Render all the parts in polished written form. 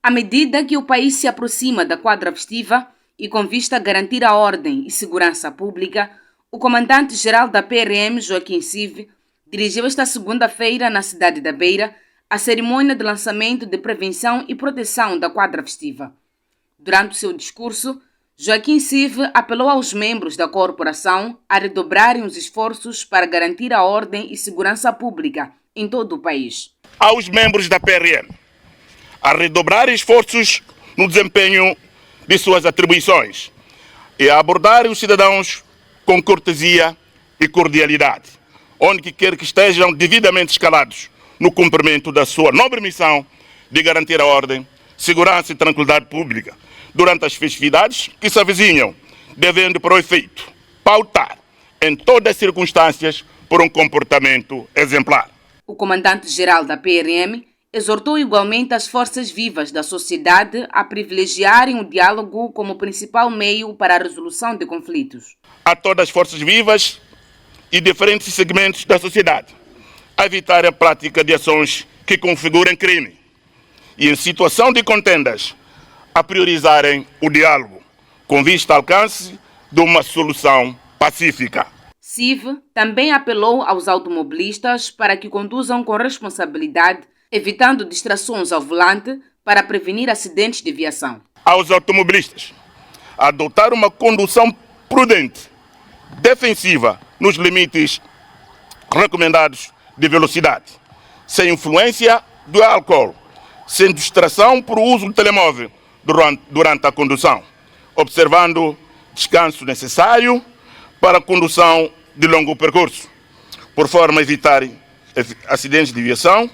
À medida que o país se aproxima da quadra festiva e com vista a garantir a ordem e segurança pública, o comandante-geral da PRM, Joaquim Sive, dirigiu esta segunda-feira na cidade da Beira a cerimônia de lançamento de prevenção e proteção da quadra festiva. Durante o seu discurso, Joaquim Sive apelou aos membros da corporação a redobrarem os esforços para garantir a ordem e segurança pública em todo o país. Aos membros da PRM, a redobrar esforços no desempenho de suas atribuições e a abordar os cidadãos com cortesia e cordialidade, onde quer que estejam devidamente escalados no cumprimento da sua nobre missão de garantir a ordem, segurança e tranquilidade pública durante as festividades que se avizinham, devendo, para o efeito, pautar em todas as circunstâncias por um comportamento exemplar. O comandante-geral da PRM exortou igualmente as forças vivas da sociedade a privilegiarem o diálogo como principal meio para a resolução de conflitos. A todas as forças vivas e diferentes segmentos da sociedade a evitar a prática de ações que configurem crime e, em situação de contendas, a priorizarem o diálogo com vista ao alcance de uma solução pacífica. Sive também apelou aos automobilistas para que conduzam com responsabilidade, evitando distrações ao volante para prevenir acidentes de viação. Aos automobilistas, adotar uma condução prudente, defensiva, nos limites recomendados de velocidade, sem influência do álcool, sem distração por uso do telemóvel durante a condução, observando descanso necessário para a condução de longo percurso, por forma a evitar acidentes de viação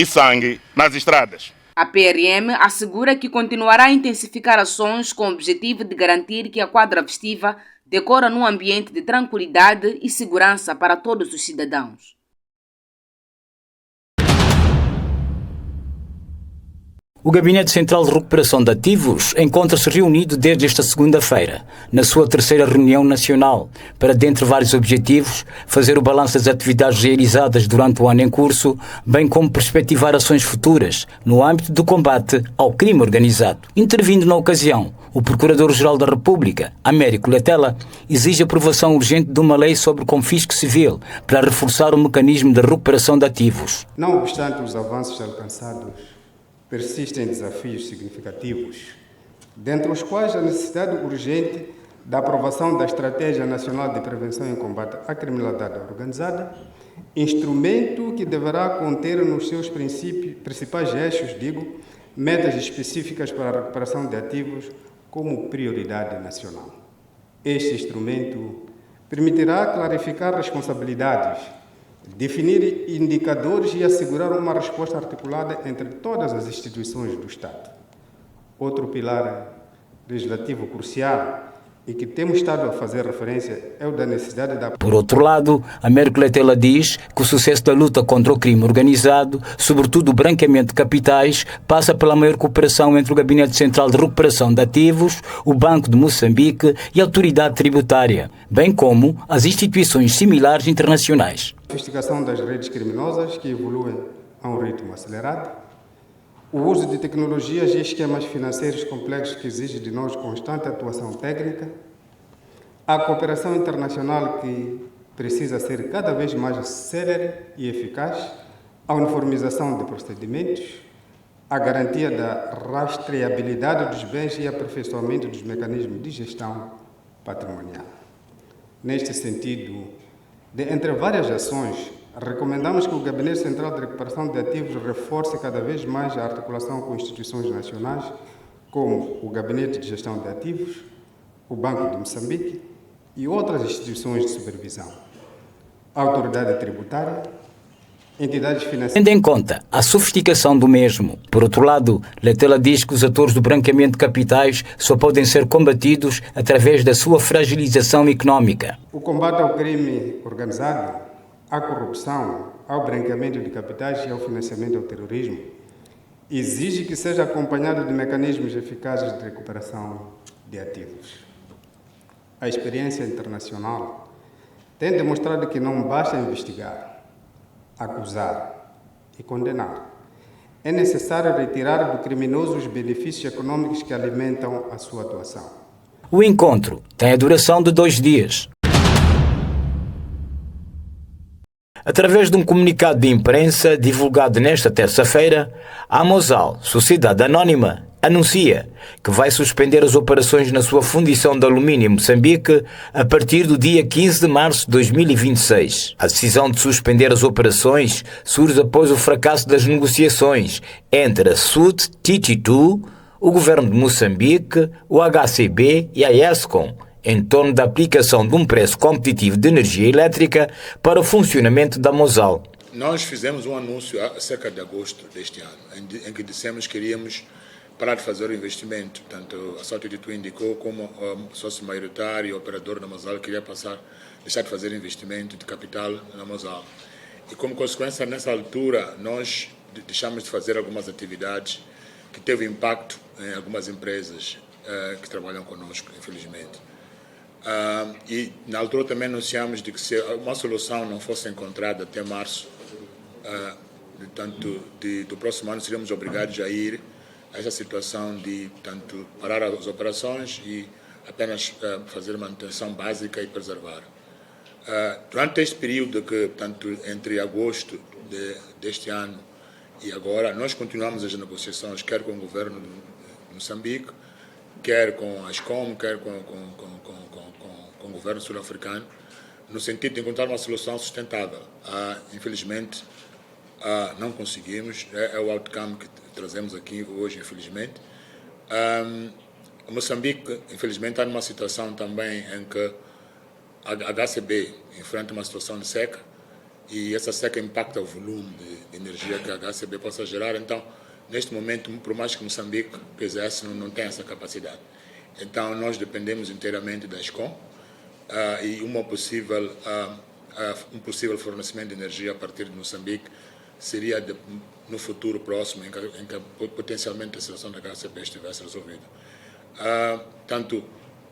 e sangue nas estradas. A PRM assegura que continuará a intensificar ações com o objetivo de garantir que a quadra festiva decora num ambiente de tranquilidade e segurança para todos os cidadãos. O Gabinete Central de Recuperação de Ativos encontra-se reunido desde esta segunda-feira, na sua terceira reunião nacional, para, dentre vários objetivos, fazer o balanço das atividades realizadas durante o ano em curso, bem como perspectivar ações futuras no âmbito do combate ao crime organizado. Intervindo na ocasião, o Procurador-Geral da República, Américo Letela, exige a aprovação urgente de uma lei sobre o confisco civil para reforçar o mecanismo de recuperação de ativos. Não obstante os avanços alcançados, persistem desafios significativos, dentre os quais a necessidade urgente da aprovação da Estratégia Nacional de Prevenção e Combate à Criminalidade Organizada, instrumento que deverá conter nos seus principais eixos, metas específicas para a recuperação de ativos como prioridade nacional. Este instrumento permitirá clarificar responsabilidades, definir indicadores e assegurar uma resposta articulada entre todas as instituições do Estado. Outro pilar legislativo crucial e que temos estado a fazer referência é o da necessidade da... Por outro lado, Américo Letela diz que o sucesso da luta contra o crime organizado, sobretudo o branqueamento de capitais, passa pela maior cooperação entre o Gabinete Central de Recuperação de Ativos, o Banco de Moçambique e a Autoridade Tributária, bem como as instituições similares internacionais. A sofisticação das redes criminosas que evoluem a um ritmo acelerado, o uso de tecnologias e esquemas financeiros complexos que exigem de nós constante atuação técnica, a cooperação internacional que precisa ser cada vez mais célere e eficaz, a uniformização de procedimentos, a garantia da rastreabilidade dos bens e aperfeiçoamento dos mecanismos de gestão patrimonial. Neste sentido, entre várias ações, recomendamos que o Gabinete Central de Recuperação de Ativos reforce cada vez mais a articulação com instituições nacionais, como o Gabinete de Gestão de Ativos, o Banco de Moçambique e outras instituições de supervisão, a Autoridade Tributária, entidades financeiras. Tendo em conta a sofisticação do mesmo, por outro lado, Letela diz que os atores do branqueamento de capitais só podem ser combatidos através da sua fragilização económica. O combate ao crime organizado, à corrupção, ao branqueamento de capitais e ao financiamento ao terrorismo, exige que seja acompanhado de mecanismos eficazes de recuperação de ativos. A experiência internacional tem demonstrado que não basta investigar, acusar e condenar. é necessário retirar do criminoso os benefícios econômicos que alimentam a sua atuação. O encontro tem a duração de 2 dias. Através de um comunicado de imprensa divulgado nesta terça-feira, a Mosal, Sociedade Anónima, anuncia que vai suspender as operações na sua fundição de alumínio em Moçambique a partir do dia 15 de março de 2026. A decisão de suspender as operações surge após o fracasso das negociações entre a SUT TT2, o governo de Moçambique, o HCB e a ESCOM, em torno da aplicação de um preço competitivo de energia elétrica para o funcionamento da Mosal. Nós fizemos um anúncio cerca de agosto deste ano, em que dissemos que queríamos parar de fazer o investimento. Tanto a SUT TT2 indicou como o sócio maioritário e operador da Mosal queria deixar de fazer investimento de capital na Mosal. E como consequência, nessa altura, nós deixamos de fazer algumas atividades que teve impacto em algumas empresas que trabalham conosco, infelizmente. E na altura também anunciamos de que se uma solução não fosse encontrada até março do próximo ano, seríamos obrigados a ir a essa situação de parar as operações e apenas fazer manutenção básica e preservar. Durante este período, entre agosto deste ano e agora, nós continuamos as negociações, quer com o governo de Moçambique, quer com a ESCOM, quer com o governo sul-africano, no sentido de encontrar uma solução sustentável. Infelizmente, não conseguimos, é o outcome que trazemos aqui hoje, infelizmente. Moçambique, infelizmente, está numa situação também em que a HCB enfrenta uma situação de seca, e essa seca impacta o volume de energia que a HCB possa gerar. Então, neste momento, por mais que Moçambique quisesse, não tem essa capacidade. Então, nós dependemos inteiramente da ESCOM e um possível fornecimento de energia a partir de Moçambique seria no futuro próximo, em que potencialmente a situação da HCB estivesse resolvida.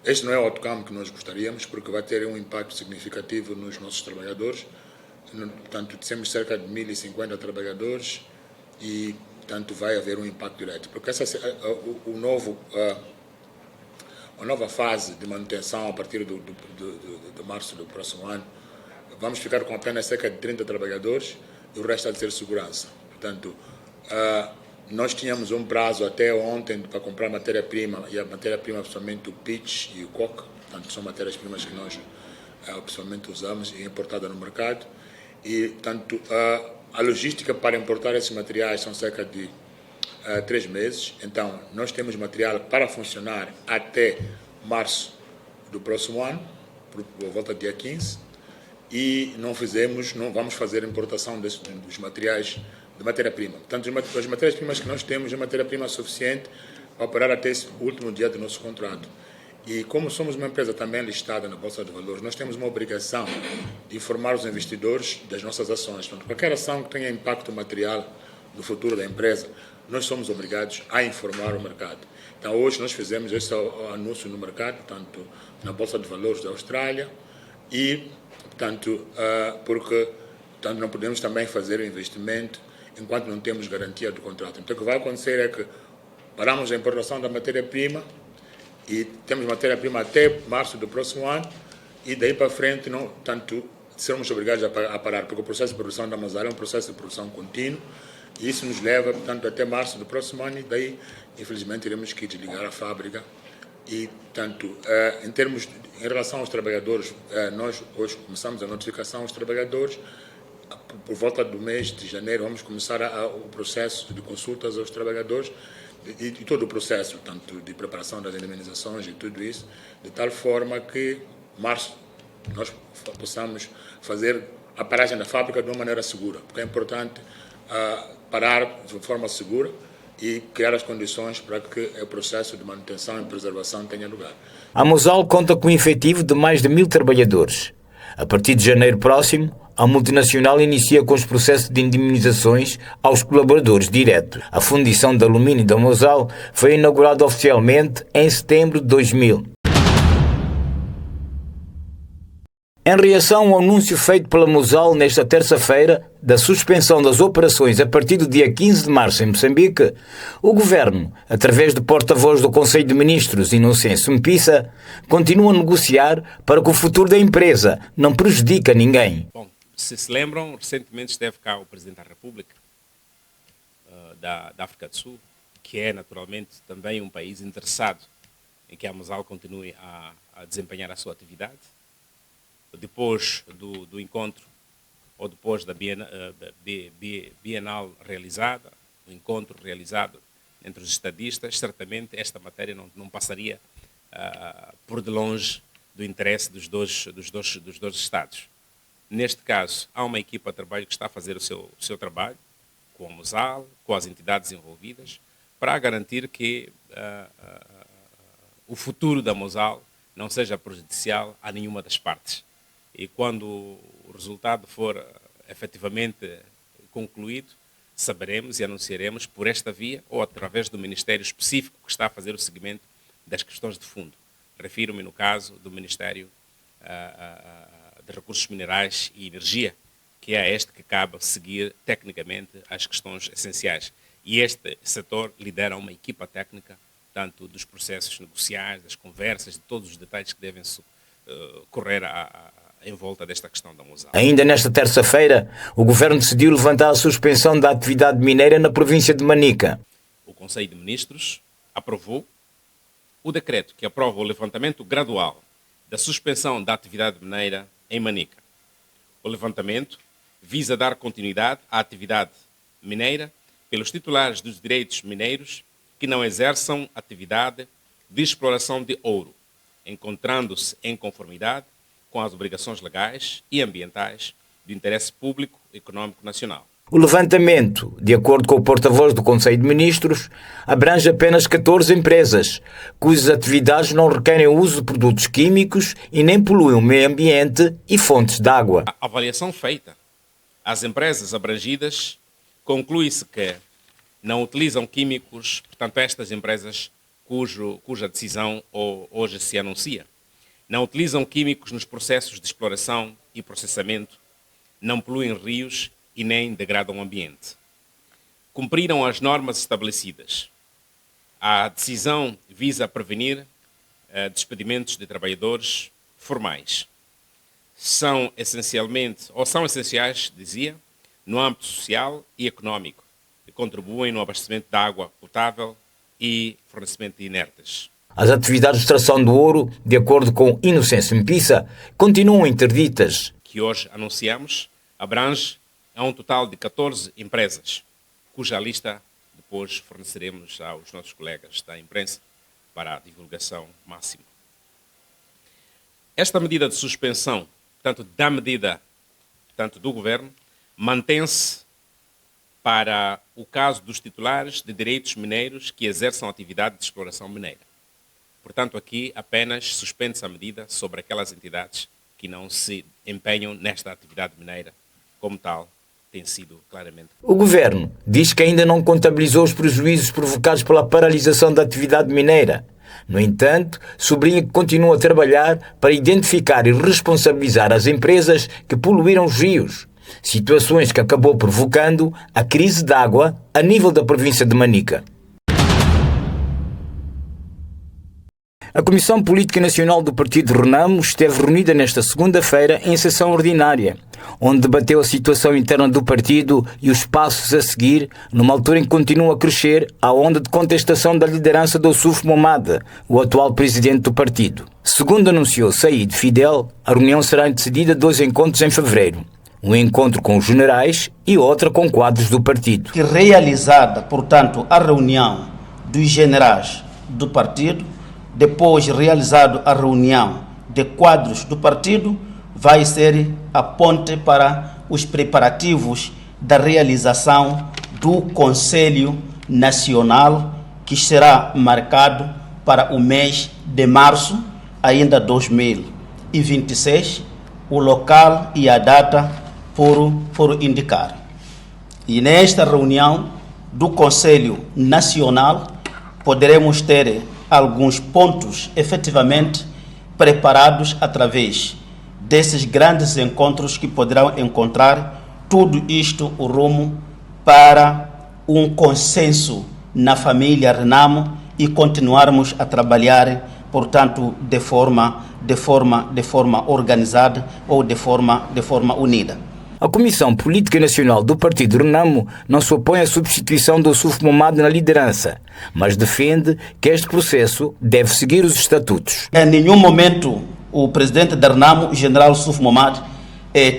Este não é o outcome que nós gostaríamos, porque vai ter um impacto significativo nos nossos trabalhadores. Temos cerca de 1.050 trabalhadores e, vai haver um impacto direto. Porque a nova fase de manutenção a partir de março do próximo ano, vamos ficar com apenas cerca de 30 trabalhadores e o resto há de ser segurança. Portanto, nós tínhamos um prazo até ontem para comprar matéria-prima, e a matéria-prima, principalmente o pitch e o coque, são matérias-primas que nós pessoalmente usamos e importada no mercado. E, a logística para importar esses materiais são cerca de 3 meses. Então, nós temos material para funcionar até março do próximo ano, por volta do dia 15, e não vamos fazer importação dos materiais de matéria-prima. Portanto, as matérias-primas que nós temos é matéria-prima suficiente para operar até esse último dia do nosso contrato. E como somos uma empresa também listada na Bolsa de Valores, nós temos uma obrigação de informar os investidores das nossas ações. Portanto, qualquer ação que tenha impacto material no futuro da empresa, nós somos obrigados a informar o mercado. Então, hoje nós fizemos esse anúncio no mercado, tanto na Bolsa de Valores da Austrália, e, porque não podemos também fazer o investimento enquanto não temos garantia do contrato. Então, o que vai acontecer é que paramos a importação da matéria-prima e temos matéria-prima até março do próximo ano, e daí para frente seremos obrigados a parar, porque o processo de produção da Mosal é um processo de produção contínuo, e isso nos leva, até março do próximo ano, e daí, infelizmente, teremos que desligar a fábrica. E, em relação aos trabalhadores, nós hoje começamos a notificação aos trabalhadores. Por volta do mês de janeiro vamos começar o processo de consultas aos trabalhadores e todo o processo, tanto de preparação das indemnizações e tudo isso, de tal forma que março nós possamos fazer a paragem da fábrica de uma maneira segura, porque é importante parar de forma segura e criar as condições para que o processo de manutenção e preservação tenha lugar. A Mosal conta com um efetivo de mais de 1.000 trabalhadores. A partir de janeiro próximo, a multinacional inicia com os processos de indemnizações aos colaboradores diretos. A fundição de alumínio da Mosal foi inaugurada oficialmente em setembro de 2000. Em reação ao anúncio feito pela Mosal nesta terça-feira da suspensão das operações a partir do dia 15 de março em Moçambique, o Governo, através do porta-voz do Conselho de Ministros, Inocêncio Mpisa, continua a negociar para que o futuro da empresa não prejudique a ninguém. Bom, se lembram, recentemente esteve cá o Presidente da República da África do Sul, que é naturalmente também um país interessado em que a Mosal continue a desempenhar a sua atividade. Depois do encontro, ou depois da Bienal realizada, o encontro realizado entre os estadistas, certamente esta matéria não passaria por de longe do interesse dos dois Estados. Neste caso, há uma equipa de trabalho que está a fazer o seu trabalho, com a Mosal, com as entidades envolvidas, para garantir que o futuro da Mosal não seja prejudicial a nenhuma das partes. E quando o resultado for efetivamente concluído, saberemos e anunciaremos por esta via ou através do Ministério específico que está a fazer o seguimento das questões de fundo. Refiro-me no caso do Ministério de Recursos Minerais e Energia, que é este que cabe seguir tecnicamente as questões essenciais. E este setor lidera uma equipa técnica, tanto dos processos negociais, das conversas, de todos os detalhes que devem correr em volta desta questão da Mosal. Ainda nesta terça-feira, o Governo decidiu levantar a suspensão da atividade mineira na província de Manica. O Conselho de Ministros aprovou o decreto que aprova o levantamento gradual da suspensão da atividade mineira em Manica. O levantamento visa dar continuidade à atividade mineira pelos titulares dos direitos mineiros que não exerçam atividade de exploração de ouro, encontrando-se em conformidade com as obrigações legais e ambientais do interesse público e econômico nacional. O levantamento, de acordo com o porta-voz do Conselho de Ministros, abrange apenas 14 empresas, cujas atividades não requerem o uso de produtos químicos e nem poluem o meio ambiente e fontes de água. A avaliação feita às empresas abrangidas conclui-se que não utilizam químicos, portanto, estas empresas cuja decisão hoje se anuncia, não utilizam químicos nos processos de exploração e processamento, não poluem rios e nem degradam o ambiente. Cumpriram as normas estabelecidas. A decisão visa prevenir despedimentos de trabalhadores formais. São essenciais, dizia, no âmbito social e econômico, e contribuem no abastecimento de água potável e fornecimento de inertes. As atividades de extração do ouro, de acordo com Inocêncio Mpisa, continuam interditas. Que hoje anunciamos abrange a um total de 14 empresas, cuja lista depois forneceremos aos nossos colegas da imprensa para a divulgação máxima. Esta medida de suspensão, tanto do Governo, mantém-se para o caso dos titulares de direitos mineiros que exerçam atividade de exploração mineira. Portanto, aqui apenas suspende-se a medida sobre aquelas entidades que não se empenham nesta atividade mineira, como tal, tem sido claramente. O Governo diz que ainda não contabilizou os prejuízos provocados pela paralisação da atividade mineira. No entanto, sublinha que continua a trabalhar para identificar e responsabilizar as empresas que poluíram os rios, situações que acabou provocando a crise de água a nível da província de Manica. A Comissão Política Nacional do Partido Renamo esteve reunida nesta segunda-feira em sessão ordinária, onde debateu a situação interna do partido e os passos a seguir, numa altura em que continua a crescer a onda de contestação da liderança do Oussouf Momade, o atual presidente do partido. Segundo anunciou Said Fidel, a reunião será antecedida de 2 encontros em fevereiro. Um encontro com os generais e outra com quadros do partido. Realizada, portanto, a reunião dos generais do partido, depois realizado a reunião de quadros do partido, vai ser a ponte para os preparativos da realização do Conselho Nacional, que será marcado para o mês de março, ainda 2026, o local e a data por indicar. E nesta reunião do Conselho Nacional poderemos ter alguns pontos efetivamente preparados através desses grandes encontros que poderão encontrar tudo isto o rumo para um consenso na família Renamo e continuarmos a trabalhar, portanto, de forma organizada ou de forma unida. A Comissão Política Nacional do Partido Renamo não se opõe à substituição do Suf Momad na liderança, mas defende que este processo deve seguir os estatutos. Em nenhum momento o presidente da Renamo, o general Suf Momad,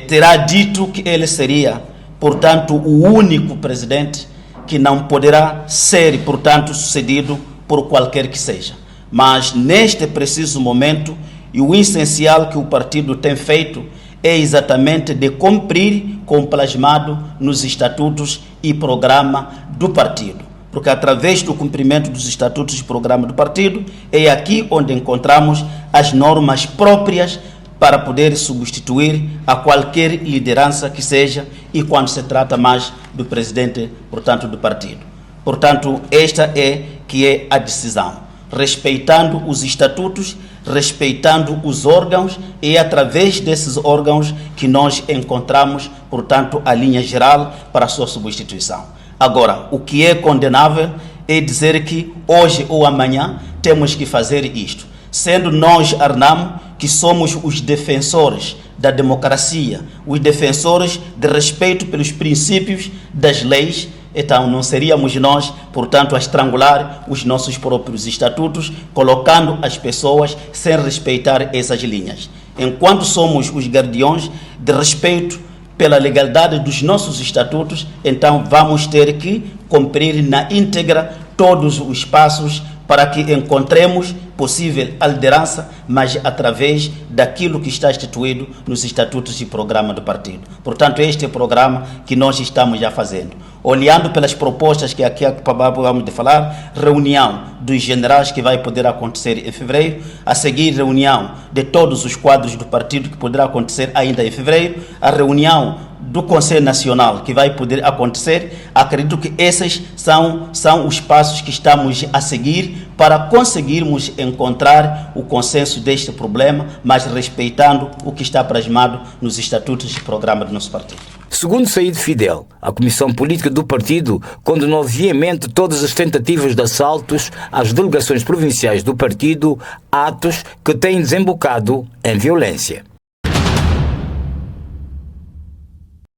terá dito que ele seria, portanto, o único presidente que não poderá ser, portanto, sucedido por qualquer que seja. Mas neste preciso momento, e o essencial que o partido tem feito é exatamente de cumprir com o plasmado nos estatutos e programa do partido. Porque através do cumprimento dos estatutos e programa do partido, é aqui onde encontramos as normas próprias para poder substituir a qualquer liderança que seja e quando se trata mais do presidente, portanto, do partido. Portanto, esta é a decisão. Respeitando os estatutos, respeitando os órgãos, e através desses órgãos que nós encontramos, portanto, a linha geral para a sua substituição. Agora, o que é condenável é dizer que hoje ou amanhã temos que fazer isto. Sendo nós, Renamo, que somos os defensores da democracia, os defensores de respeito pelos princípios das leis, então não seríamos nós, portanto, a estrangular os nossos próprios estatutos, colocando as pessoas sem respeitar essas linhas. Enquanto somos os guardiões de respeito pela legalidade dos nossos estatutos, então vamos ter que cumprir na íntegra todos os passos para que encontremos possível a liderança, mas através daquilo que está instituído nos estatutos e programa do partido. Portanto, este é o programa que nós estamos já fazendo. Olhando pelas propostas que aqui vamos de falar, reunião dos generais que vai poder acontecer em fevereiro, a seguir reunião de todos os quadros do partido que poderá acontecer ainda em fevereiro, a reunião do Conselho Nacional que vai poder acontecer. Acredito que esses são os passos que estamos a seguir para conseguirmos encontrar o consenso deste problema, mas respeitando o que está plasmado nos estatutos e programa do nosso partido. Segundo Saíd Fidel, a Comissão Política do Partido condenou veemente todas as tentativas de assaltos às delegações provinciais do partido, atos que têm desembocado em violência.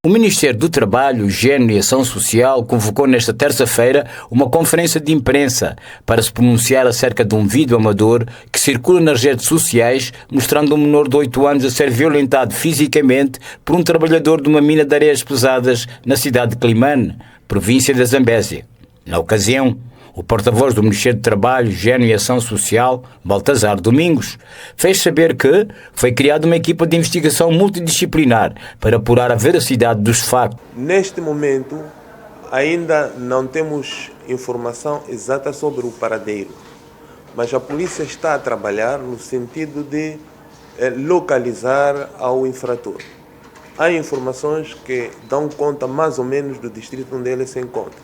O Ministério do Trabalho, Gênero e Ação Social convocou nesta terça-feira uma conferência de imprensa para se pronunciar acerca de um vídeo amador que circula nas redes sociais mostrando um menor de 8 anos a ser violentado fisicamente por um trabalhador de uma mina de areias pesadas na cidade de Climane, província da Zambésia. Na ocasião, o porta-voz do Ministério do Trabalho, Gênero e Ação Social, Baltazar Domingos, fez saber que foi criada uma equipa de investigação multidisciplinar para apurar a veracidade dos factos. Neste momento, ainda não temos informação exata sobre o paradeiro, mas a polícia está a trabalhar no sentido de localizar ao infrator. Há informações que dão conta mais ou menos do distrito onde ele se encontra.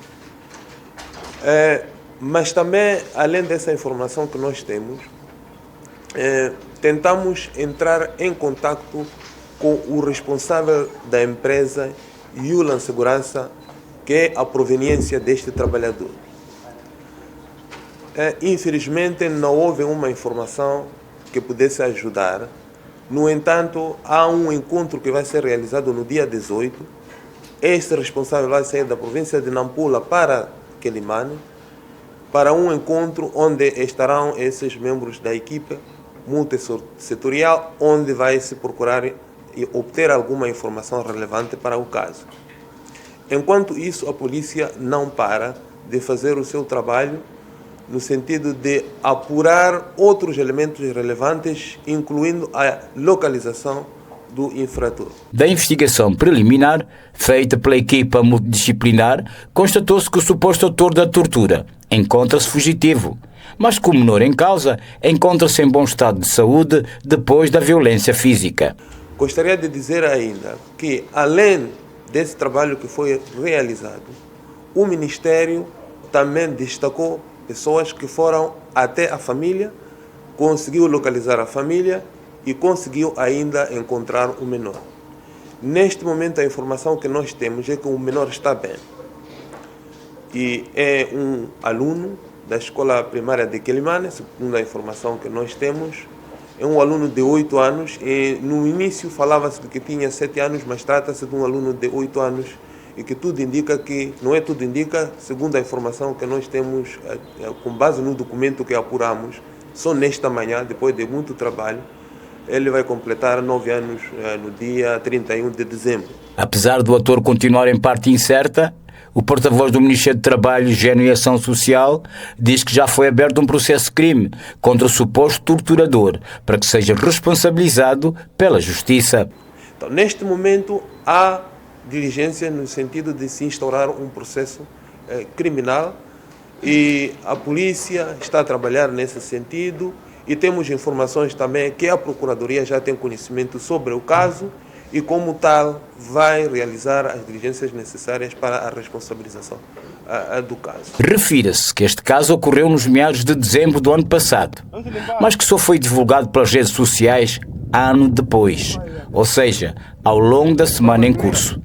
Mas também, além dessa informação que nós temos, tentamos entrar em contato com o responsável da empresa Yulan Segurança, que é a proveniência deste trabalhador. Infelizmente, não houve uma informação que pudesse ajudar. No entanto, há um encontro que vai ser realizado no dia 18. Este responsável vai sair da província de Nampula para Quelimane, para um encontro onde estarão esses membros da equipe multissetorial, onde vai se procurar e obter alguma informação relevante para o caso. Enquanto isso, a polícia não para de fazer o seu trabalho no sentido de apurar outros elementos relevantes, incluindo a localização do infrator. Da investigação preliminar, feita pela equipa multidisciplinar, constatou-se que o suposto autor da tortura encontra-se fugitivo, mas que o menor em causa encontra-se em bom estado de saúde depois da violência física. Gostaria de dizer ainda que, além desse trabalho que foi realizado, o Ministério também destacou pessoas que foram até a família, conseguiu localizar a família e conseguiu ainda encontrar o menor. Neste momento, a informação que nós temos é que o menor está bem. E é um aluno da escola primária de Quelimane, segundo a informação que nós temos. É um aluno de 8 anos e no início falava-se de que tinha 7 anos, mas trata-se de um aluno de 8 anos e que tudo indica que, não é tudo indica, segundo a informação que nós temos, com base no documento que apuramos, só nesta manhã, depois de muito trabalho, ele vai completar 9 anos no dia 31 de dezembro. Apesar do ator continuar em parte incerta, o porta-voz do Ministério do Trabalho, Higiene e Ação Social diz que já foi aberto um processo de crime contra o suposto torturador para que seja responsabilizado pela Justiça. Então, neste momento, há diligência no sentido de se instaurar um processo criminal e a polícia está a trabalhar nesse sentido e temos informações também que a Procuradoria já tem conhecimento sobre o caso e, como tal, vai realizar as diligências necessárias para a responsabilização do caso. Refira-se que este caso ocorreu nos meados de dezembro do ano passado, mas que só foi divulgado pelas redes sociais ano depois, ou seja, ao longo da semana em curso.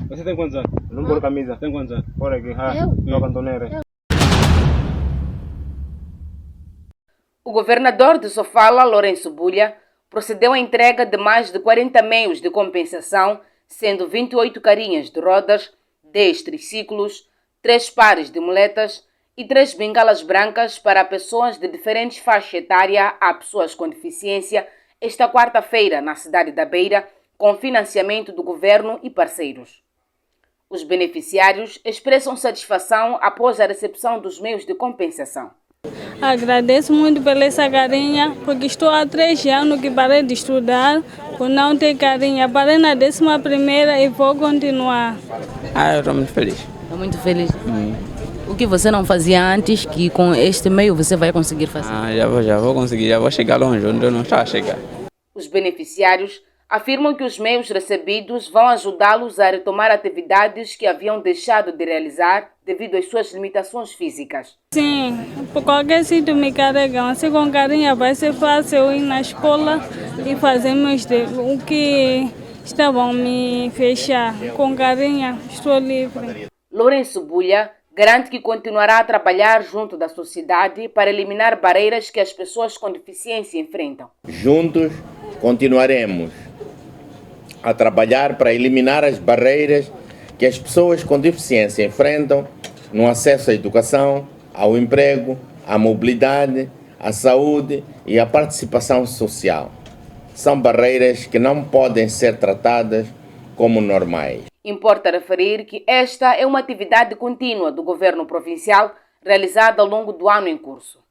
Você tem quantos anos? Não pôr camisa. Tem quantos anos? Por aqui. O governador de Sofala, Lourenço Bulha, procedeu à entrega de mais de 40 meios de compensação, sendo 28 carinhas de rodas, 10 triciclos, 3 pares de muletas e 3 bengalas brancas para pessoas de diferentes faixas etárias a pessoas com deficiência, esta quarta-feira na cidade da Beira, com financiamento do governo e parceiros. Os beneficiários expressam satisfação após a recepção dos meios de compensação. Agradeço muito pela essa carinha, porque estou há 3 anos que parei de estudar, por não ter carinha. Parei na 11ª e vou continuar. Eu estou muito feliz. Estou muito feliz. O que você não fazia antes, que com este meio você vai conseguir fazer? Já vou conseguir, já vou chegar longe, onde eu não estava a chegar. Os beneficiários afirmam que os meios recebidos vão ajudá-los a retomar atividades que haviam deixado de realizar devido às suas limitações físicas. Sim, por qualquer sítio me carregam. Assim com carinha vai ser fácil ir na escola e fazermos o que estavam me fechar. Com carinha estou livre. Lourenço Bulha garante que continuará a trabalhar junto da sociedade para eliminar barreiras que as pessoas com deficiência enfrentam. Juntos continuaremos a trabalhar para eliminar as barreiras que as pessoas com deficiência enfrentam no acesso à educação, ao emprego, à mobilidade, à saúde e à participação social. São barreiras que não podem ser tratadas como normais. Importa referir que esta é uma atividade contínua do governo provincial realizada ao longo do ano em curso.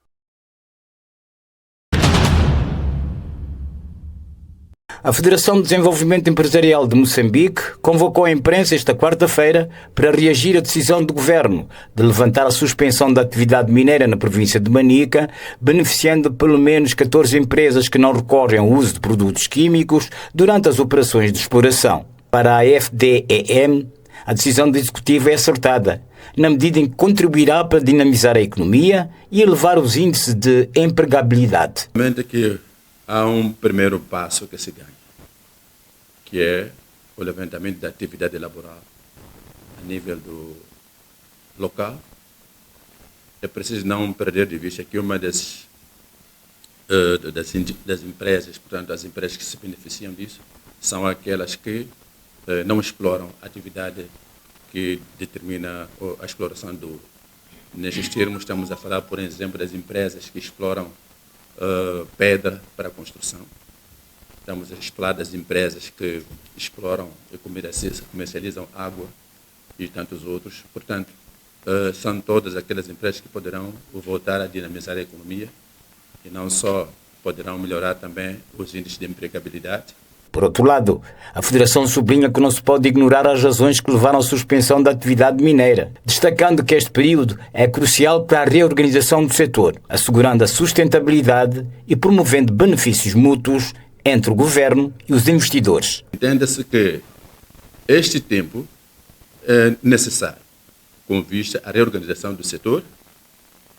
A Federação de Desenvolvimento Empresarial de Moçambique convocou a imprensa esta quarta-feira para reagir à decisão do governo de levantar a suspensão da atividade mineira na província de Manica, beneficiando pelo menos 14 empresas que não recorrem ao uso de produtos químicos durante as operações de exploração. Para a FDEM, a decisão do Executivo é acertada, na medida em que contribuirá para dinamizar a economia e elevar os índices de empregabilidade. Que há um primeiro passo que se ganha, que é o levantamento da atividade laboral a nível do local. É preciso não perder de vista que uma das empresas, portanto, as empresas que se beneficiam disso, são aquelas que não exploram a atividade que determina a exploração do ouro. Nestes termos, estamos a falar, por exemplo, das empresas que exploram pedra para a construção. Estamos a falar das empresas que exploram e comercializam água e tantos outros. Portanto, são todas aquelas empresas que poderão voltar a dinamizar a economia e não só poderão melhorar também os índices de empregabilidade. Por outro lado, a Federação sublinha que não se pode ignorar as razões que levaram à suspensão da atividade mineira, destacando que este período é crucial para a reorganização do setor, assegurando a sustentabilidade e promovendo benefícios mútuos entre o governo e os investidores. Entenda-se que este tempo é necessário, com vista à reorganização do setor,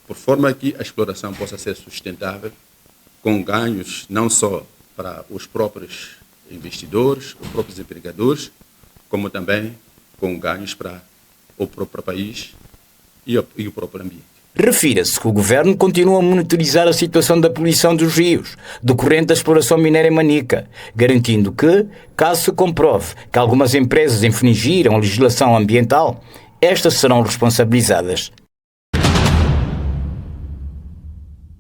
por forma que a exploração possa ser sustentável com ganhos não só para os próprios investidores, os próprios empregadores, como também com ganhos para o próprio país e o próprio ambiente. Refira-se que o Governo continua a monitorizar a situação da poluição dos rios, decorrente da exploração mineira em Manica, garantindo que, caso se comprove que algumas empresas infringiram a legislação ambiental, estas serão responsabilizadas.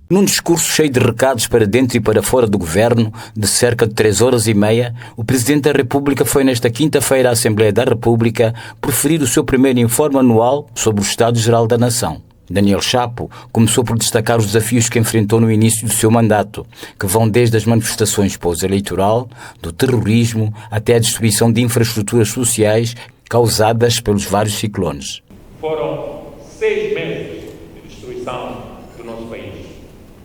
Num discurso cheio de recados para dentro e para fora do Governo, de cerca de 3 horas e meia, o Presidente da República foi nesta quinta-feira à Assembleia da República proferir o seu primeiro informe anual sobre o Estado-Geral da Nação. Daniel Chapo começou por destacar os desafios que enfrentou no início do seu mandato, que vão desde as manifestações pós-eleitoral, do terrorismo, até a destruição de infraestruturas sociais causadas pelos vários ciclones. Foram 6 meses de destruição do nosso país,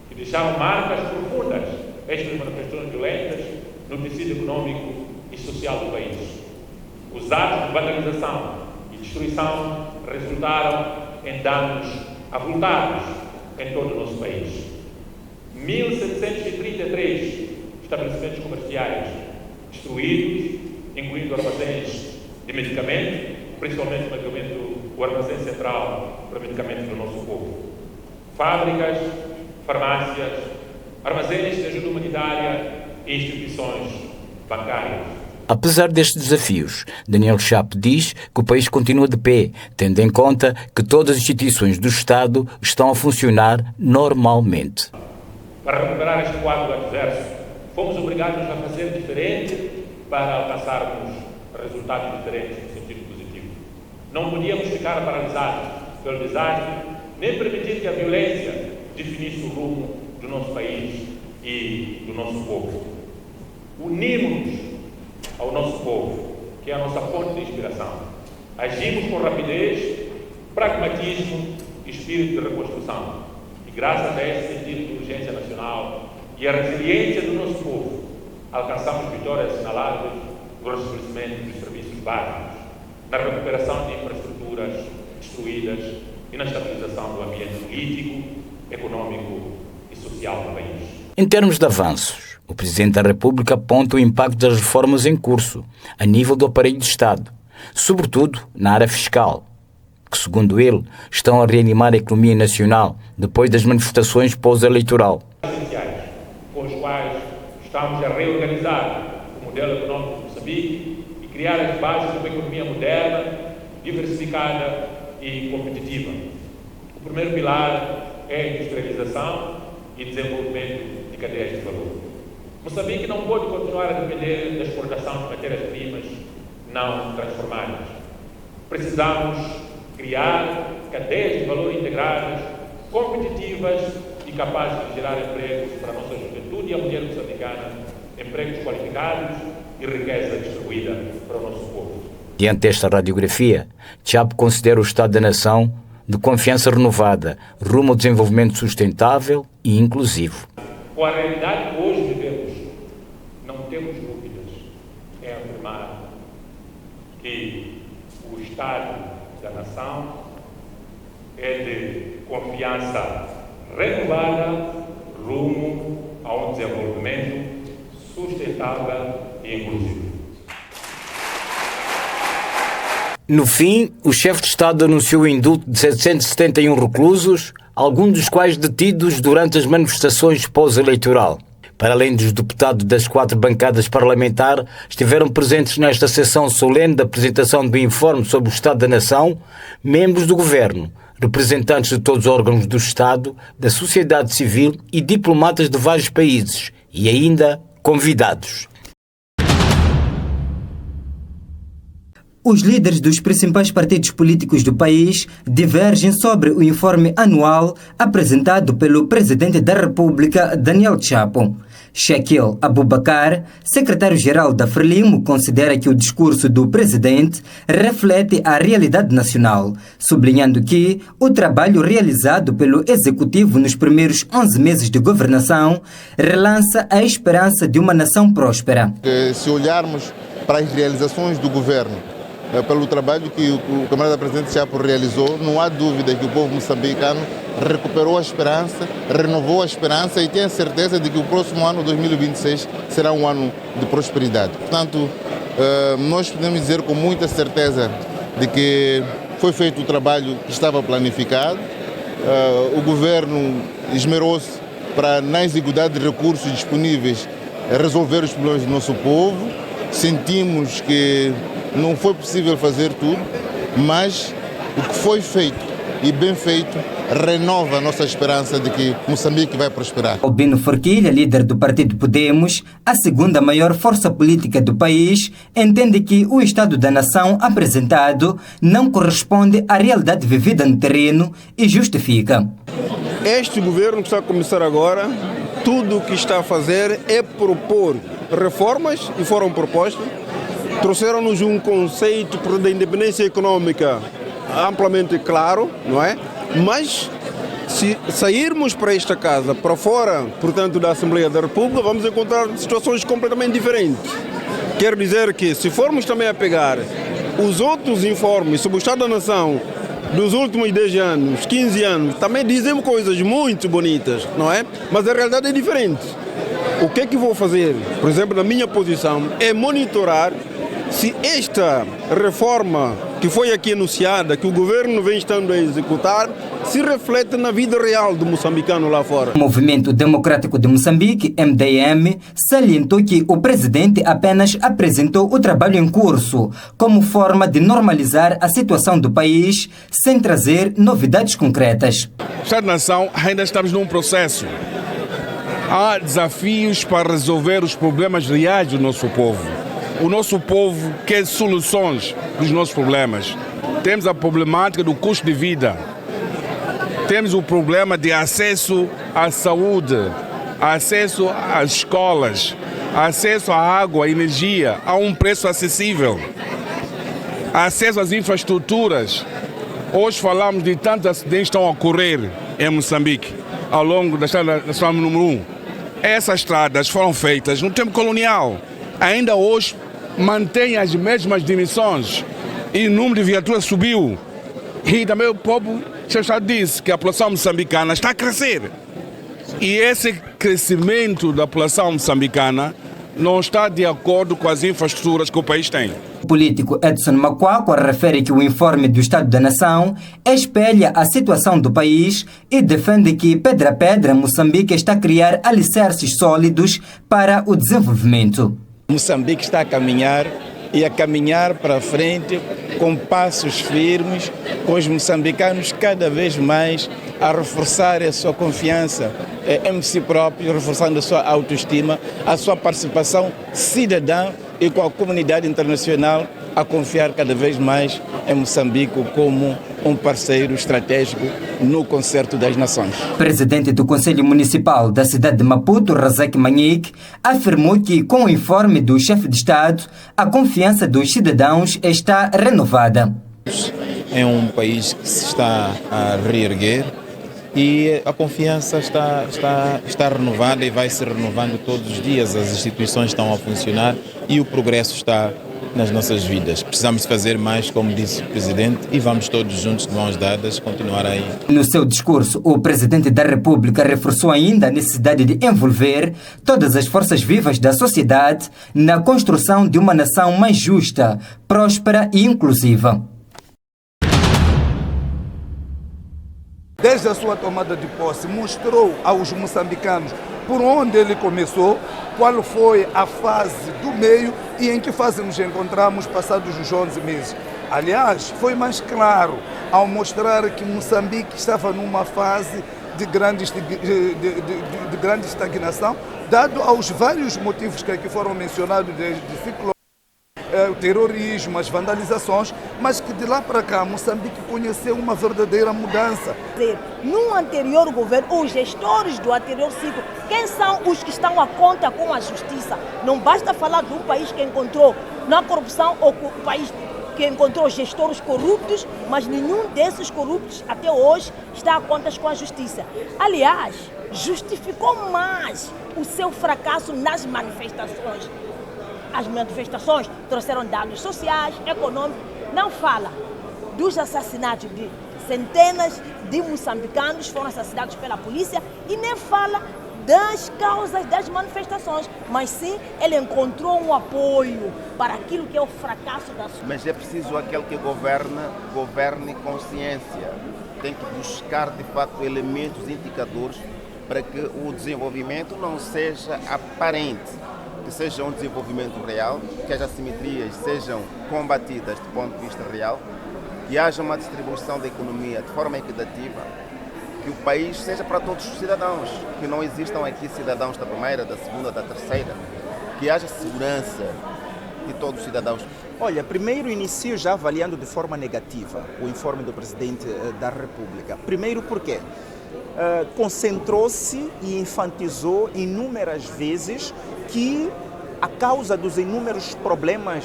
que deixaram marcas profundas, estas manifestações violentas, no tecido econômico e social do país. Os atos de vandalização e destruição resultaram em danos avultados em todo o nosso país. 1.733 estabelecimentos comerciais destruídos, incluindo armazéns de medicamento, principalmente o armazém central para medicamentos do nosso povo. Fábricas, farmácias, armazéns de ajuda humanitária e instituições bancárias. Apesar destes desafios, Daniel Chapo diz que o país continua de pé, tendo em conta que todas as instituições do Estado estão a funcionar normalmente. Para recuperar este quadro adverso, fomos obrigados a fazer diferente para alcançarmos resultados diferentes no sentido positivo. Não podíamos ficar paralisados pelo desastre, nem permitir que a violência definisse o rumo do nosso país e do nosso povo. Unimos-nos ao nosso povo, que é a nossa fonte de inspiração. Agimos com rapidez, pragmatismo e espírito de reconstrução. E graças a esse sentido de urgência nacional e a resiliência do nosso povo, alcançamos vitórias assinaláveis no restabelecimento dos serviços básicos, na recuperação de infraestruturas destruídas e na estabilização do ambiente político, econômico e social do país. Em termos de avanços, o Presidente da República aponta o impacto das reformas em curso, a nível do aparelho de Estado, sobretudo na área fiscal, que, segundo ele, estão a reanimar a economia nacional depois das manifestações pós-eleitoral. Com os quais estamos a reorganizar o modelo econômico de Moçambique e criar as bases de uma economia moderna, diversificada e competitiva. O primeiro pilar é a industrialização e desenvolvimento de cadeias de valor. Moçambique não pode continuar a depender da exportação de matérias-primas não transformadas. Precisamos criar cadeias de valor integradas, competitivas e capazes de gerar empregos para a nossa juventude e a mulher moçambicana, empregos qualificados e riqueza distribuída para o nosso povo. Diante desta radiografia, Chapo considera o Estado da Nação de confiança renovada, rumo ao desenvolvimento sustentável e inclusivo. Com a realidade que hoje vivemos, não temos dúvidas em afirmar que o Estado da Nação é de confiança renovada rumo a um desenvolvimento sustentável e inclusivo. No fim, o chefe de Estado anunciou o indulto de 771 reclusos, alguns dos quais detidos durante as manifestações pós-eleitoral. Para além dos deputados das 4 bancadas parlamentares, estiveram presentes nesta sessão solene da apresentação do informe sobre o Estado da Nação, membros do Governo, representantes de todos os órgãos do Estado, da sociedade civil e diplomatas de vários países, e ainda convidados. Os líderes dos principais partidos políticos do país divergem sobre o informe anual apresentado pelo Presidente da República, Daniel Chapo. Shakil Abubakar, secretário-geral da Frelimo, considera que o discurso do presidente reflete a realidade nacional, sublinhando que o trabalho realizado pelo Executivo nos primeiros 11 meses de governação relança a esperança de uma nação próspera. Se olharmos para as realizações do governo pelo trabalho que o camarada presidente Chapo realizou. Não há dúvida que o povo moçambicano recuperou a esperança, renovou a esperança e tem a certeza de que o próximo ano, 2026, será um ano de prosperidade. Portanto, nós podemos dizer com muita certeza de que foi feito o trabalho que estava planificado. O governo esmerou-se para, na exiguidade de recursos disponíveis, resolver os problemas do nosso povo. Sentimos que não foi possível fazer tudo, mas o que foi feito e bem feito renova a nossa esperança de que Moçambique vai prosperar. Albino Forquilha, líder do partido Podemos, a segunda maior força política do país, entende que o estado da nação apresentado não corresponde à realidade vivida no terreno e justifica. Este governo que está a começar agora, tudo o que está a fazer é propor reformas e foram propostas. Trouxeram-nos um conceito da independência econômica amplamente claro, não é? Mas se sairmos para esta casa, para fora, portanto, da Assembleia da República, vamos encontrar situações completamente diferentes. Quer dizer que, se formos também a pegar os outros informes sobre o Estado da Nação dos últimos 10 anos, 15 anos, também dizem coisas muito bonitas, não é? Mas a realidade é diferente. O que é que vou fazer, por exemplo, na minha posição, é monitorar se esta reforma que foi aqui anunciada, que o governo vem estando a executar, se reflete na vida real do moçambicano lá fora. O Movimento Democrático de Moçambique, MDM, salientou que o presidente apenas apresentou o trabalho em curso como forma de normalizar a situação do país, sem trazer novidades concretas. O Estado-nação ainda estamos num processo. Há desafios para resolver os problemas reais do nosso povo. O nosso povo quer soluções dos nossos problemas. Temos a problemática do custo de vida. Temos o problema de acesso à saúde, acesso às escolas, acesso à água, à energia, a um preço acessível, acesso às infraestruturas. Hoje falamos de tantos acidentes que estão a ocorrer em Moçambique ao longo da estrada nacional número 1. Essas estradas foram feitas no tempo colonial. Ainda hoje mantém as mesmas dimensões e o número de viaturas subiu. E também o povo já disse que a população moçambicana está a crescer. E esse crescimento da população moçambicana não está de acordo com as infraestruturas que o país tem. O político Edson Macuacua refere que o informe do Estado da Nação espelha a situação do país e defende que, pedra a pedra, Moçambique está a criar alicerces sólidos para o desenvolvimento. Moçambique está a caminhar e a caminhar para frente com passos firmes, com os moçambicanos cada vez mais a reforçar a sua confiança em si próprio, reforçando a sua autoestima, a sua participação cidadã e com a comunidade internacional a confiar cada vez mais em Moçambique como um parceiro estratégico no concerto das nações. O presidente do Conselho Municipal da cidade de Maputo, Razak Manhique, afirmou que, com o informe do chefe de Estado, a confiança dos cidadãos está renovada. É um país que se está a reerguer e a confiança está renovada e vai se renovando todos os dias. As instituições estão a funcionar e o progresso está nas nossas vidas. Precisamos fazer mais, como disse o Presidente, e vamos todos juntos, de mãos dadas, continuar aí. No seu discurso, o Presidente da República reforçou ainda a necessidade de envolver todas as forças vivas da sociedade na construção de uma nação mais justa, próspera e inclusiva. Desde a sua tomada de posse, mostrou aos moçambicanos por onde ele começou, qual foi a fase do meio e em que fase nos encontramos passados os 11 meses. Aliás, foi mais claro ao mostrar que Moçambique estava numa fase de grande estagnação, dado aos vários motivos que aqui foram mencionados, desde ciclo, o terrorismo, as vandalizações, mas que de lá para cá Moçambique conheceu uma verdadeira mudança. No anterior governo, os gestores do anterior ciclo, quem são os que estão à conta com a justiça? Não basta falar de um país que encontrou na corrupção ou um país que encontrou gestores corruptos, mas nenhum desses corruptos até hoje está a contas com a justiça. Aliás, justificou mais o seu fracasso nas manifestações. As manifestações trouxeram danos sociais, econômicos, não fala dos assassinatos de centenas de moçambicanos foram assassinados pela polícia e nem fala das causas das manifestações, mas sim ele encontrou um apoio para aquilo que é o fracasso da sua. Mas é preciso aquele que governe consciência. Tem que buscar de facto elementos, indicadores para que o desenvolvimento não seja aparente, que seja um desenvolvimento real, que as assimetrias sejam combatidas do ponto de vista real, que haja uma distribuição da economia de forma equitativa, que o país seja para todos os cidadãos, que não existam aqui cidadãos da primeira, da segunda, da terceira, que haja segurança de todos os cidadãos. Olha, primeiro inicio já avaliando de forma negativa o informe do Presidente da República. Primeiro porque concentrou-se e enfatizou inúmeras vezes que a causa dos inúmeros problemas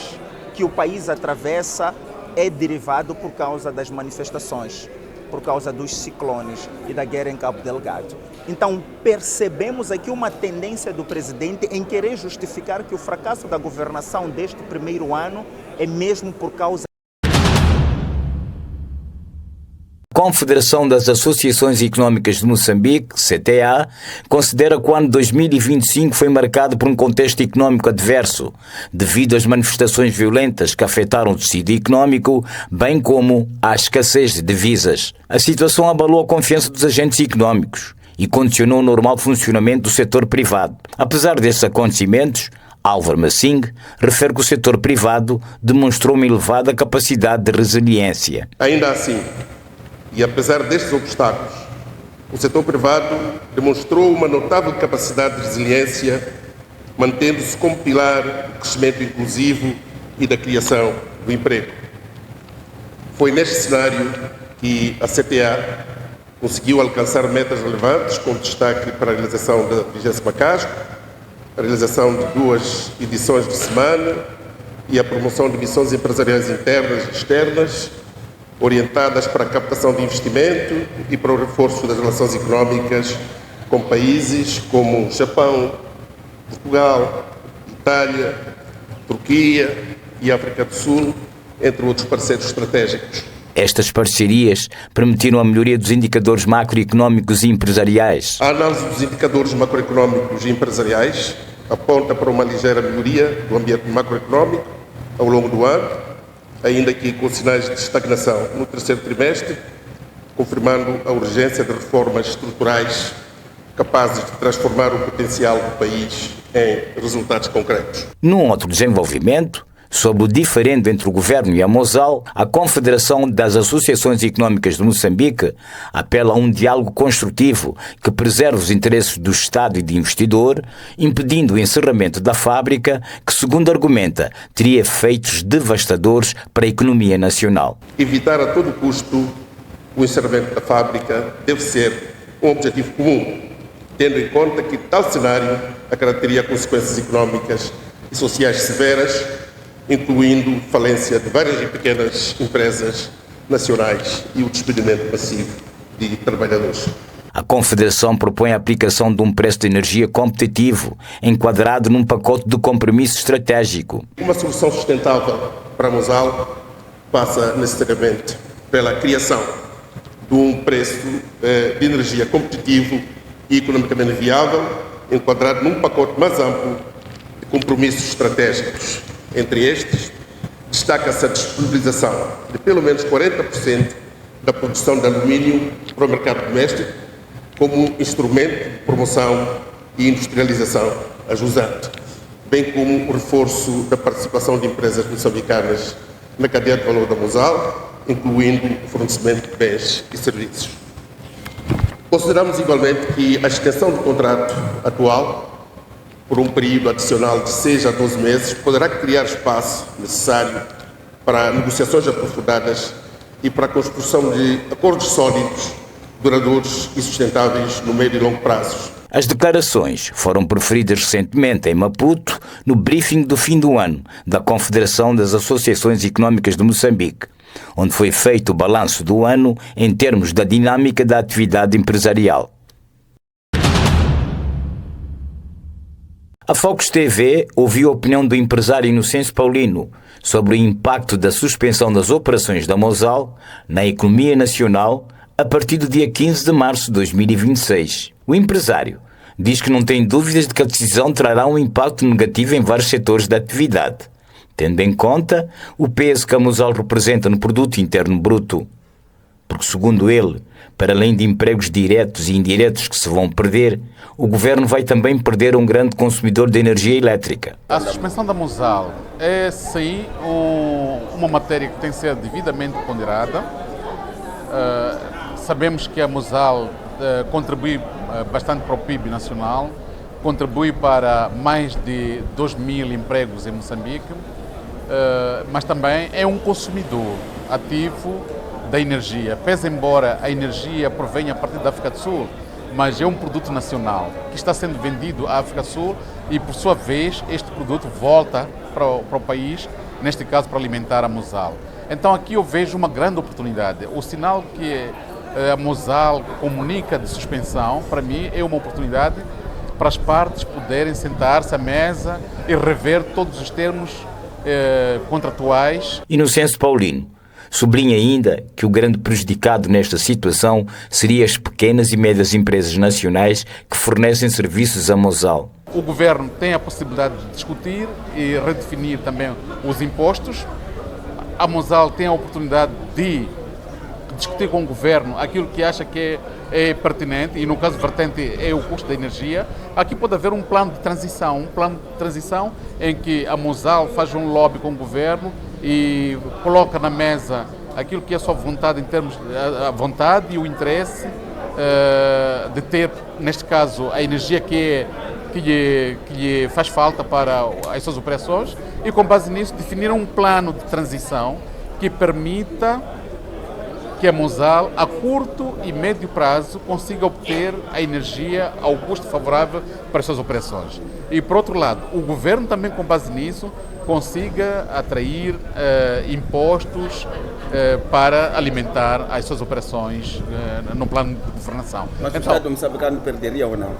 que o país atravessa é derivado por causa das manifestações, por causa dos ciclones e da guerra em Cabo Delgado. Então percebemos aqui uma tendência do presidente em querer justificar que o fracasso da governação deste primeiro ano é mesmo por causa Confederação das Associações Económicas de Moçambique, CTA, considera que o ano 2025 foi marcado por um contexto económico adverso, devido às manifestações violentas que afetaram o tecido económico, bem como à escassez de divisas. A situação abalou a confiança dos agentes económicos e condicionou o normal funcionamento do setor privado. Apesar destes acontecimentos, Álvaro Massing refere que o setor privado demonstrou uma elevada capacidade de resiliência. Ainda assim, e apesar destes obstáculos, o setor privado demonstrou uma notável capacidade de resiliência, mantendo-se como pilar do crescimento inclusivo e da criação do emprego. Foi neste cenário que a CTA conseguiu alcançar metas relevantes, com destaque para a realização da 20ª CASCO, a realização de 2 edições de semana e a promoção de missões empresariais internas e externas, orientadas para a captação de investimento e para o reforço das relações económicas com países como Japão, Portugal, Itália, Turquia e África do Sul, entre outros parceiros estratégicos. Estas parcerias permitiram a melhoria dos indicadores macroeconómicos e empresariais. A análise dos indicadores macroeconómicos e empresariais aponta para uma ligeira melhoria do ambiente macroeconómico ao longo do ano, ainda que com sinais de estagnação no terceiro trimestre, confirmando a urgência de reformas estruturais capazes de transformar o potencial do país em resultados concretos. Num outro desenvolvimento, sobre o diferendo entre o governo e a Mosal, a Confederação das Associações Económicas de Moçambique apela a um diálogo construtivo que preserve os interesses do Estado e do investidor, impedindo o encerramento da fábrica, que, segundo argumenta, teria efeitos devastadores para a economia nacional. Evitar a todo custo o encerramento da fábrica deve ser um objetivo comum, tendo em conta que tal cenário acarretaria consequências económicas e sociais severas, incluindo falência de várias e pequenas empresas nacionais e o despedimento massivo de trabalhadores. A Confederação propõe a aplicação de um preço de energia competitivo, enquadrado num pacote de compromisso estratégico. Uma solução sustentável para a Mosal passa necessariamente pela criação de um preço de energia competitivo e economicamente viável, enquadrado num pacote mais amplo de compromissos estratégicos. Entre estes, destaca-se a disponibilização de pelo menos 40% da produção de alumínio para o mercado doméstico como instrumento de promoção e industrialização ajusante, bem como o reforço da participação de empresas moçambicanas na cadeia de valor da Mosal, incluindo o fornecimento de bens e serviços. Consideramos igualmente que a extensão do contrato atual por um período adicional de 6 a 12 meses, poderá criar espaço necessário para negociações aprofundadas e para a construção de acordos sólidos, duradouros e sustentáveis no médio e longo prazos. As declarações foram proferidas recentemente em Maputo, no briefing do fim do ano da Confederação das Associações Económicas de Moçambique, onde foi feito o balanço do ano em termos da dinâmica da atividade empresarial. A Fox TV ouviu a opinião do empresário Inocêncio Paulino sobre o impacto da suspensão das operações da Mosal na economia nacional a partir do dia 15 de março de 2026. O empresário diz que não tem dúvidas de que a decisão trará um impacto negativo em vários setores da atividade, tendo em conta o peso que a Mosal representa no produto interno bruto. Porque, segundo ele, para além de empregos diretos e indiretos que se vão perder, o governo vai também perder um grande consumidor de energia elétrica. A suspensão da Mosal é, sim, uma matéria que tem que ser devidamente ponderada. Sabemos que a Mosal contribui bastante para o PIB nacional, contribui para mais de 2.000 empregos em Moçambique, mas também é um consumidor ativo da energia. Pese embora a energia provenha a partir da África do Sul, mas é um produto nacional que está sendo vendido à África do Sul e, por sua vez, este produto volta para o país, neste caso para alimentar a Mosal. Então aqui eu vejo uma grande oportunidade. O sinal que a Mosal comunica de suspensão, para mim, é uma oportunidade para as partes poderem sentar-se à mesa e rever todos os termos contratuais. Inocêncio Paulino sublinha ainda que o grande prejudicado nesta situação seria as pequenas e médias empresas nacionais que fornecem serviços à Mosal. O governo tem a possibilidade de discutir e redefinir também os impostos. A Mosal tem a oportunidade de discutir com o governo aquilo que acha que é pertinente, e no caso vertente é o custo da energia. Aqui pode haver um plano de transição em que a Mosal faz um lobby com o governo e coloca na mesa aquilo que é a sua vontade em termos a vontade e o interesse de ter, neste caso, a energia que lhe faz falta para as suas operações, e com base nisso definir um plano de transição que permita que a Mosal, a curto e médio prazo, consiga obter a energia ao custo favorável para as suas operações. E, por outro lado, o governo também, com base nisso, consiga atrair impostos para alimentar as suas operações no plano de governação. Mas o Estado moçambicano perderia ou não,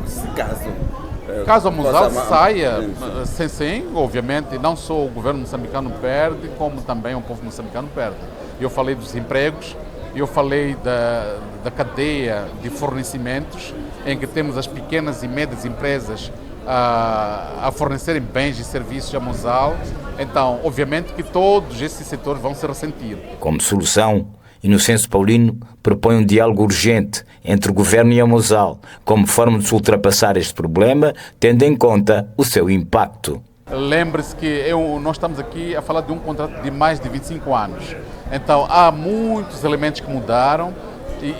caso a Mosal saia, sim, obviamente, não só o governo moçambicano perde, como também o povo moçambicano perde. Eu falei dos empregos, eu falei da cadeia de fornecimentos, em que temos as pequenas e médias empresas a fornecerem bens e serviços à Mosal. Então, obviamente que todos esses setores vão se ressentir. Como solução, Inocêncio Paulino propõe um diálogo urgente entre o governo e a Mosal, como forma de se ultrapassar este problema, tendo em conta o seu impacto. Lembre-se que nós estamos aqui a falar de um contrato de mais de 25 anos. Então, há muitos elementos que mudaram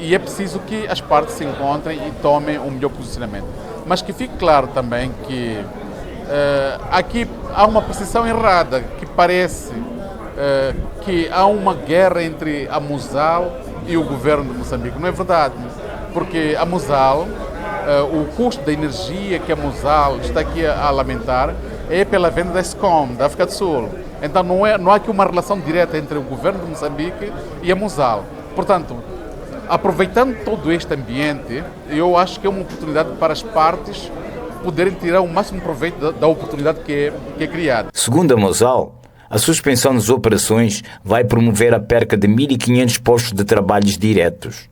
e é preciso que as partes se encontrem e tomem um melhor posicionamento. Mas que fique claro também que aqui há uma percepção errada, que parece que há uma guerra entre a Mosal e o governo de Moçambique. Não é verdade, porque a Mosal, o custo da energia que a Mosal está aqui a lamentar é pela venda da Escom, da África do Sul. Então não há aqui uma relação direta entre o governo de Moçambique e a Mosal. Portanto, aproveitando todo este ambiente, eu acho que é uma oportunidade para as partes poderem tirar o máximo proveito da oportunidade que é criada. Segundo a Mosal, a suspensão das operações vai promover a perca de 1.500 postos de trabalhos diretos.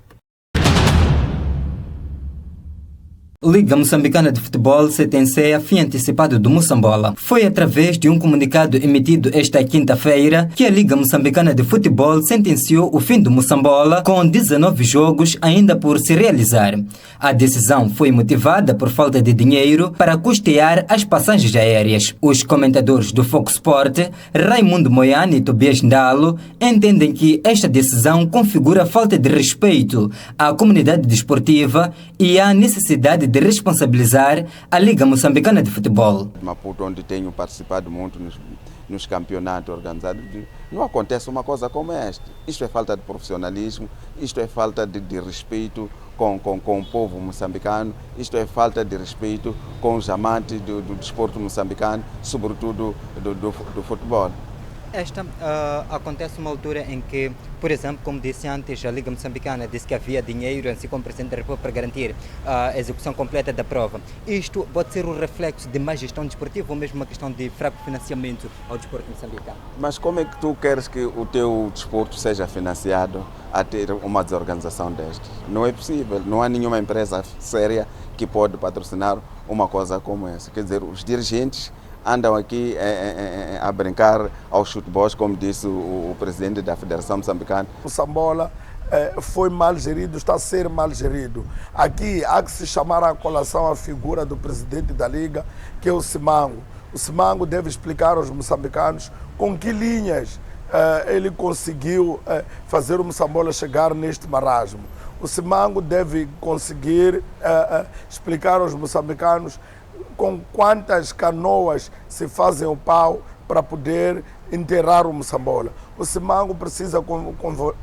Liga Moçambicana de Futebol sentencia fim antecipado do Moçambola. Foi através de um comunicado emitido esta quinta-feira que a Liga Moçambicana de Futebol sentenciou o fim do Moçambola com 19 jogos ainda por se realizar. A decisão foi motivada por falta de dinheiro para custear as passagens aéreas. Os comentadores do Fox Sport, Raimundo Moiane e Tobias Ndalo, entendem que esta decisão configura falta de respeito à comunidade desportiva e à necessidade de responsabilizar a Liga Moçambicana de Futebol. Maputo, onde tenho participado muito nos campeonatos organizados, não acontece uma coisa como esta. Isto é falta de profissionalismo, isto é falta de respeito com o povo moçambicano, isto é falta de respeito com os amantes do desporto moçambicano, sobretudo do futebol. Esta acontece uma altura em que, por exemplo, como disse antes, a Liga Moçambicana disse que havia dinheiro, assim como o Presidente da República, para garantir a execução completa da prova. Isto pode ser um reflexo de má gestão desportiva ou mesmo uma questão de fraco financiamento ao desporto moçambicano? Mas como é que tu queres que o teu desporto seja financiado a ter uma desorganização desta? Não é possível, não há nenhuma empresa séria que pode patrocinar uma coisa como essa. Quer dizer, os dirigentes andam aqui a brincar aos chutebols, como disse o presidente da Federação Moçambicana. O Sambola foi mal gerido, está a ser mal gerido. Aqui há que se chamar à colação a figura do presidente da Liga, que é o Simango. O Simango deve explicar aos moçambicanos com que linhas ele conseguiu fazer o Moçambola chegar neste marasmo. O Simango deve conseguir explicar aos moçambicanos com quantas canoas se fazem o pau para poder enterrar o Moçambola. O Simango precisa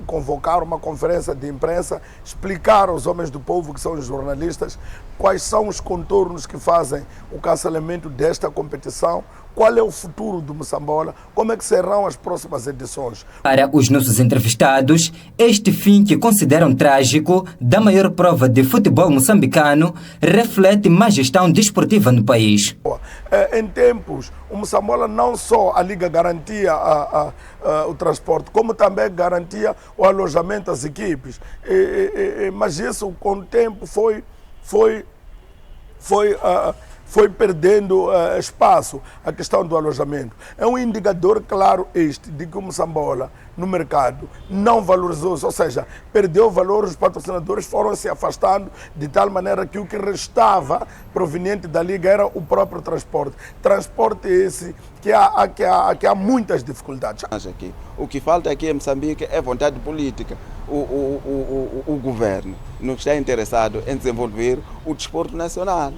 convocar uma conferência de imprensa, explicar aos homens do povo, que são os jornalistas, quais são os contornos que fazem o cancelamento desta competição, qual é o futuro do Moçambola, como é que serão as próximas edições. Para os nossos entrevistados, este fim que consideram trágico da maior prova de futebol moçambicano reflete má gestão desportiva no país. Em tempos, o Moçambola não só a Liga garantia o transporte, como também garantia o alojamento às equipes. Mas isso, com o tempo, foi perdendo espaço a questão do alojamento. É um indicador claro este de que o Moçambola no mercado não valorizou-se, ou seja, perdeu valor, os patrocinadores foram se afastando de tal maneira que o que restava proveniente da Liga era o próprio transporte. Transporte esse que há muitas dificuldades. O que falta aqui em Moçambique é vontade política. O governo não está interessado em desenvolver o desporto nacional.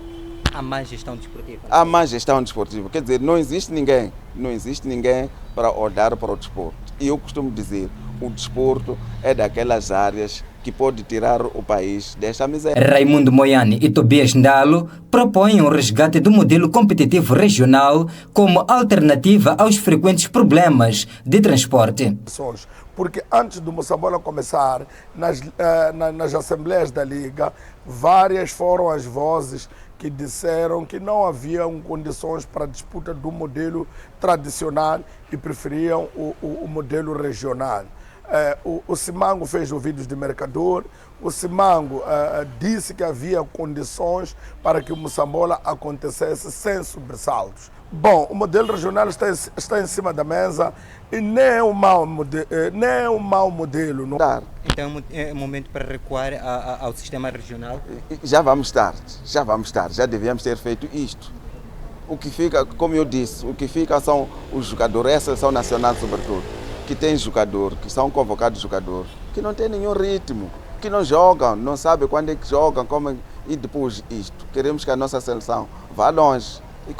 A má gestão desportiva. A má gestão desportiva. Quer dizer, não existe ninguém para olhar para o desporto. E eu costumo dizer, o desporto é daquelas áreas que pode tirar o país desta miséria. Raimundo Moiane e Tobias Ndalo propõem o resgate do modelo competitivo regional como alternativa aos frequentes problemas de transporte. Porque antes do Moçambola começar, nas assembleias da Liga, várias foram as vozes que disseram que não haviam condições para a disputa do modelo tradicional e preferiam o modelo regional. O Simango fez ouvidos de mercador, o Simango disse que havia condições para que o Moçambola acontecesse sem sobressaltos. Bom, o modelo regional está em cima da mesa e nem é um mau modelo. Não? Então é momento para recuar ao sistema regional? Já vamos tarde, já devíamos ter feito isto. O que fica, como eu disse, o que fica são os jogadores, a seleção nacional sobretudo, que tem jogador, que são convocados jogadores, que não tem nenhum ritmo, que não jogam, não sabem quando é que jogam, e depois isto. Queremos que a nossa seleção vá longe. E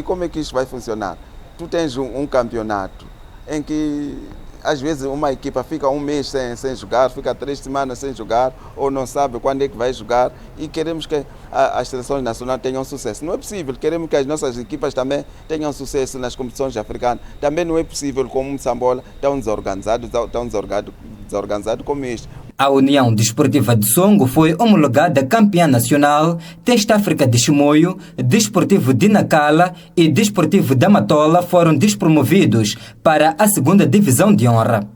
como é que isso vai funcionar? Tu tens um campeonato em que às vezes uma equipa fica um mês sem jogar, fica 3 semanas sem jogar, ou não sabe quando é que vai jogar, e queremos que as seleções nacionais tenham sucesso. Não é possível. Queremos que as nossas equipas também tenham sucesso nas competições africanas. Também não é possível como o Moçambola tão desorganizado como este. A União Desportiva de Songo foi homologada campeã nacional, Teste África de Chimoio, Desportivo de Nacala e Desportivo da Matola foram despromovidos para a segunda divisão de honra.